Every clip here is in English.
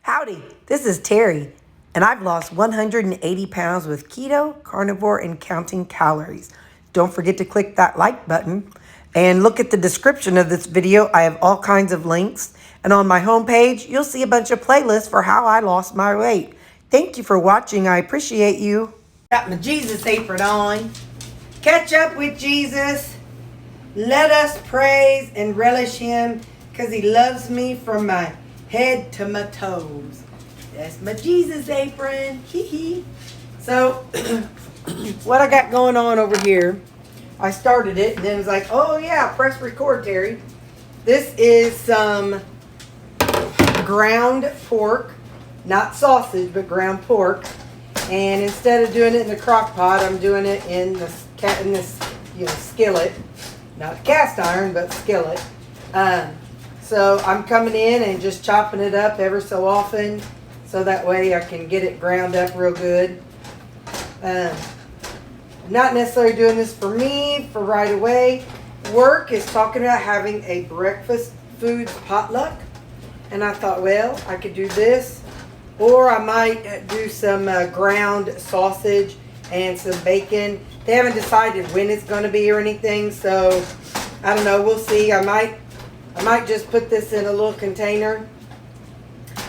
Howdy, this is Terry, and I've lost 180 pounds with keto, carnivore, and counting calories. Don't forget to click that like button and look at the description of this video. I have all kinds of links, and on my homepage, you'll see a bunch of playlists for how I lost my weight. Thank you for watching. I appreciate you. Got my Jesus apron on. Catch up with Jesus. Let us praise and relish him because he loves me from my head to my toes. That's my Jesus apron. Hee. So, what I got going on over here, I started it and then it was like, oh yeah, press record, Terry. This is some ground pork, not sausage, but ground pork. And instead of doing it in the crock pot, I'm doing it in this skillet. Not cast iron, but skillet. So I'm coming in and just chopping it up ever so often, so that way I can get it ground up real good. Not necessarily doing this for me, for right away. Work is talking about having a breakfast foods potluck. And I thought, well, I could do this. Or I might do some ground sausage and some bacon. They haven't decided when it's going to be or anything, so I don't know. We'll see. I might just put this in a little container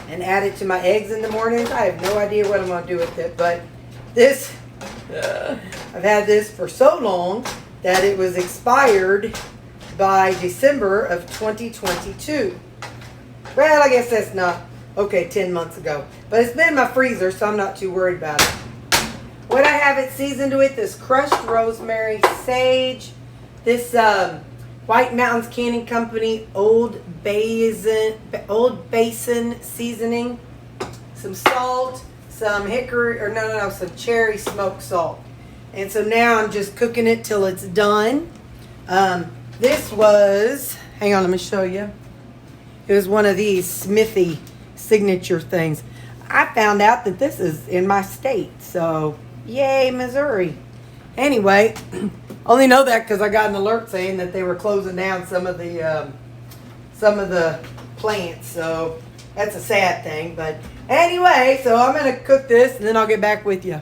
and add it to my eggs in the mornings. I have no idea what I'm going to do with it, but this, I've had this for so long that it was expired by December of 2022. Well, I guess that's not, okay, 10 months ago. But it's been in my freezer, so I'm not too worried about it. What I have it seasoned with is crushed rosemary, sage, this White Mountains Canning Company Old Basin seasoning, some salt, some hickory, or some cherry smoked salt. And so now I'm just cooking it till it's done. This was, hang on, let me show you. It was one of these Smithy signature things. I found out that this is in my state, so yay, Missouri. Anyway, only know that because I got an alert saying that they were closing down some of the plants, so that's a sad thing. But anyway, so I'm going to cook this and then I'll get back with you.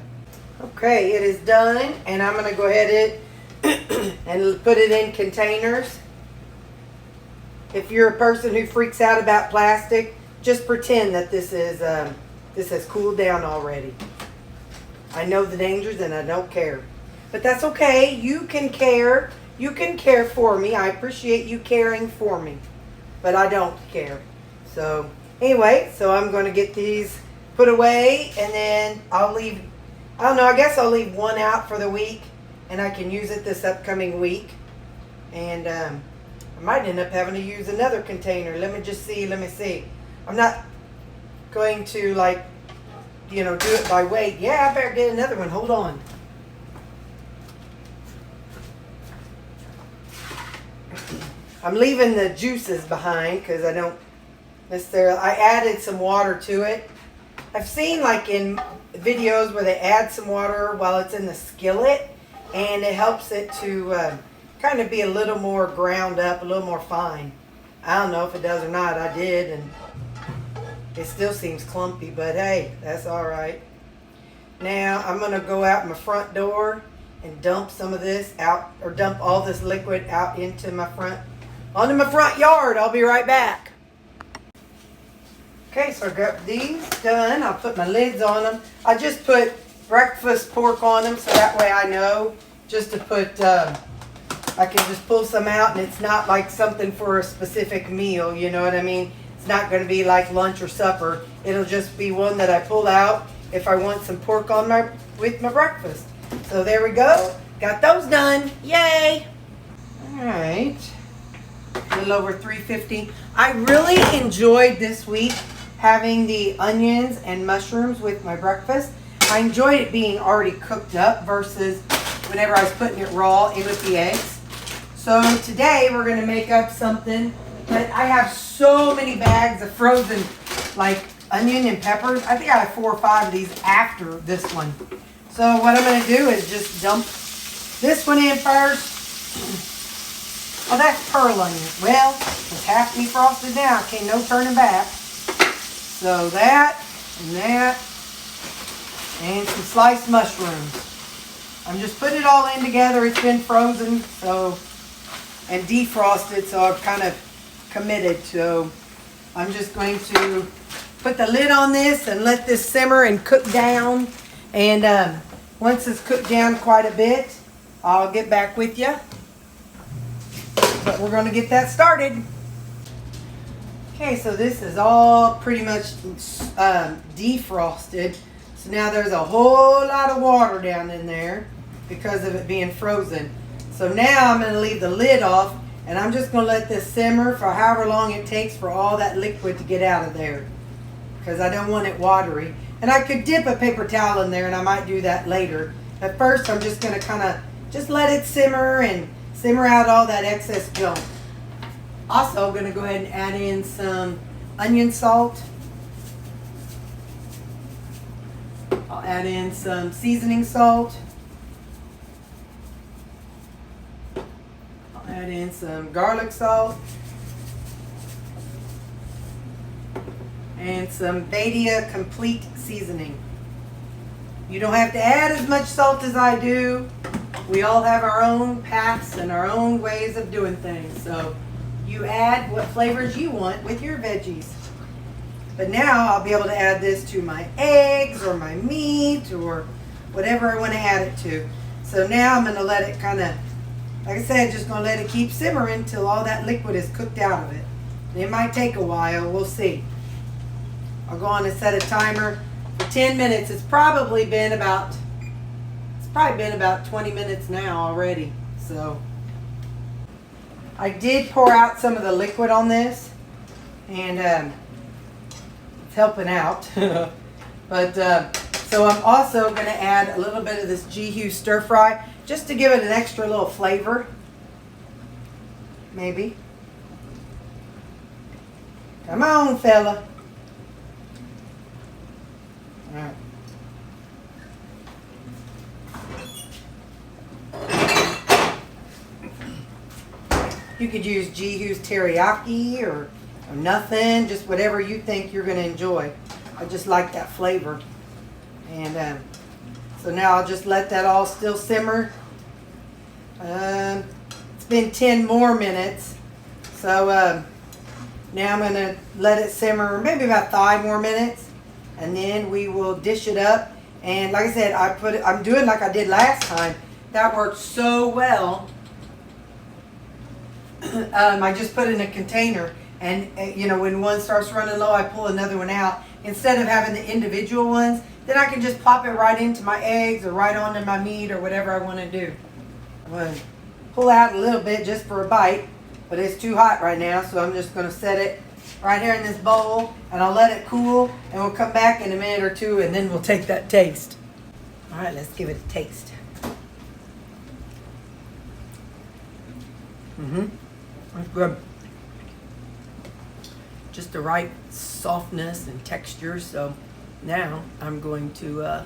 Okay, it is done, and I'm going to go ahead and put it in containers. If you're a person who freaks out about plastic, just pretend that this has cooled down already. I know the dangers and I don't care. But that's okay. You can care. You can care for me. I appreciate you caring for me. But I don't care. So anyway, so I'm going to get these put away, and then I'll leave, I don't know, I guess I'll leave one out for the week, and I can use it this upcoming week. And I might end up having to use another container. Let me see. I'm not going to do it by weight. Yeah, I better get another one. Hold on. I'm leaving the juices behind because I don't necessarily, I added some water to it. I've seen in videos where they add some water while it's in the skillet, and it helps it to kind of be a little more ground up, a little more fine. I don't know if it does or not. I did, and it still seems clumpy, but hey, that's all right. Now I'm going to go out my front door and dump some of this out, or dump all this liquid out onto my front yard. I'll be right back. Okay, so I got these done. I'll put my lids on them. I just put breakfast pork on them, so that way I know just to put, I can just pull some out, and it's not like something for a specific meal, you know what I mean? It's not going to be like lunch or supper. It'll just be one that I pull out if I want some pork with my breakfast. So there we go. Got those done. Yay! All right. A little over 350. I really enjoyed this week having the onions and mushrooms with my breakfast. I enjoyed it being already cooked up versus whenever I was putting it raw in with the eggs. So today we're going to make up something. But I have so many bags of frozen, onion and peppers. I think I have 4 or 5 of these after this one. So what I'm going to do is just dump this one in first. Oh, that's pearl onion. Well, it's half defrosted now. Okay, no turning back. So that, and some sliced mushrooms. I'm just putting it all in together. It's been frozen, so, and defrosted, so I'm kind of committed. So I'm just going to put the lid on this and let this simmer and cook down. And once it's cooked down quite a bit, I'll get back with you. But we're going to get that started. Okay, so this is all pretty much defrosted. So now there's a whole lot of water down in there because of it being frozen. So now I'm going to leave the lid off, and I'm just going to let this simmer for however long it takes for all that liquid to get out of there, because I don't want it watery. And I could dip a paper towel in there, and I might do that later. But first I'm just going to kind of just let it simmer and simmer out all that excess junk. Also, I'm going to go ahead and add in some onion salt. I'll add in some seasoning salt. I'll add in some garlic salt. And some Badia Complete Seasoning. You don't have to add as much salt as I do. We all have our own paths and our own ways of doing things. So you add what flavors you want with your veggies. But now I'll be able to add this to my eggs or my meat or whatever I want to add it to. So now I'm going to let it kind of, like I said, just going to let it keep simmering until all that liquid is cooked out of it. It might take a while. We'll see. I'll go on and set a timer for 10 minutes. It's probably been about 20 minutes now already. So I did pour out some of the liquid on this, and it's helping out. But so I'm also going to add a little bit of this G-Hue stir fry just to give it an extra little flavor. Maybe. Come on, fella. All right. You could use G-Hue's teriyaki or nothing, just whatever you think you're going to enjoy. I just like that flavor. And so now I'll just let that all still simmer. It's been 10 more minutes. So now I'm going to let it simmer maybe about 5 more minutes. And then we will dish it up. And like I said, I'm doing like I did last time. That worked so well. I just put it in a container, and you know, when one starts running low, I pull another one out. Instead of having the individual ones, then I can just pop it right into my eggs or right onto my meat or whatever I want to do. I'm going to pull out a little bit just for a bite, but it's too hot right now, so I'm just going to set it right here in this bowl, and I'll let it cool, and we'll come back in a minute or two, and then we'll take that taste. All right, let's give it a taste. That's good. Just the right softness and texture. So now I'm going to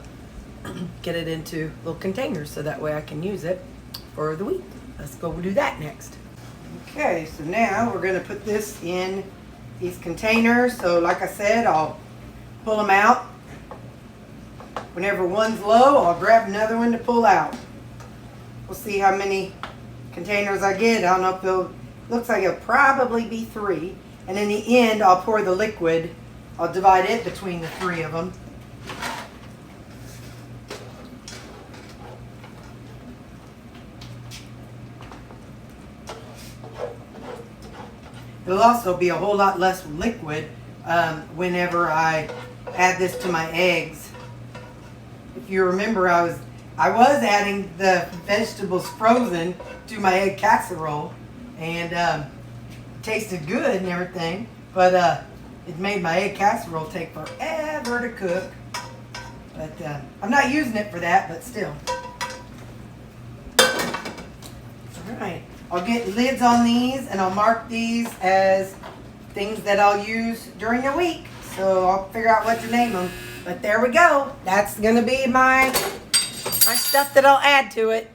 get it into little containers so that way I can use it for the week. Let's go do that next. Okay, so now we're going to put this in these containers. So like I said, I'll pull them out. Whenever one's low, I'll grab another one to pull out. We'll see how many containers I get. I don't know if they'll, looks like it'll probably be 3. And in the end, I'll pour the liquid. I'll divide it between the 3 of them. It'll also be a whole lot less liquid whenever I add this to my eggs. If you remember, I was adding the vegetables frozen to my egg casserole, and it tasted good and everything, but it made my egg casserole take forever to cook. But I'm not using it for that, but still. All right, I'll get lids on these, and I'll mark these as things that I'll use during the week. So I'll figure out what to name them. But there we go. That's gonna be my stuff that I'll add to it.